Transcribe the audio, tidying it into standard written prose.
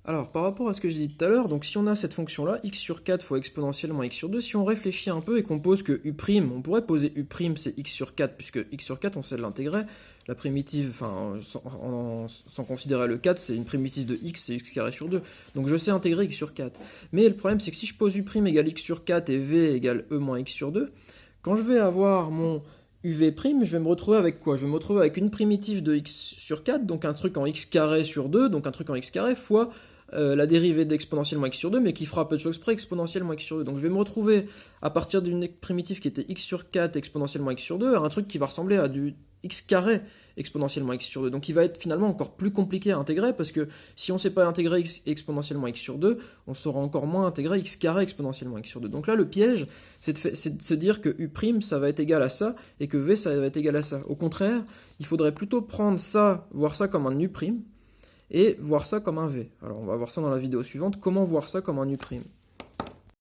Alors, par rapport à ce que j'ai dit tout à l'heure, donc si on a cette fonction-là, x sur 4 fois exponentiellement x sur 2, si on réfléchit un peu et qu'on pose que u', on pourrait poser u' c'est x sur 4, puisque x sur 4, on sait l'intégrer, la primitive, enfin, sans considérer le 4, c'est une primitive de x, c'est x carré sur 2, donc je sais intégrer x sur 4. Mais le problème, c'est que si je pose u' égale x sur 4 et v égale e moins x sur 2, quand je vais avoir mon uv', je vais me retrouver avec quoi? Je vais me retrouver avec une primitive de x sur 4, donc un truc en x carré sur 2, donc un truc en x carré, fois la dérivée d'exponentiellement x sur 2, mais qui fera à peu de choses près exponentiellement x sur 2. Donc je vais me retrouver à partir d'une primitive qui était x sur 4 exponentiellement x sur 2 à un truc qui va ressembler à du x carré exponentiellement x sur 2. Donc il va être finalement encore plus compliqué à intégrer parce que si on ne sait pas intégrer x exponentiellement x sur 2, on saura encore moins intégrer x carré exponentiellement x sur 2. Donc là le piège, c'est de se dire que u' ça va être égal à ça et que v ça va être égal à ça. Au contraire, il faudrait plutôt prendre ça, voir ça comme un u', et voir ça comme un v. Alors on va voir ça dans la vidéo suivante, comment voir ça comme un u'.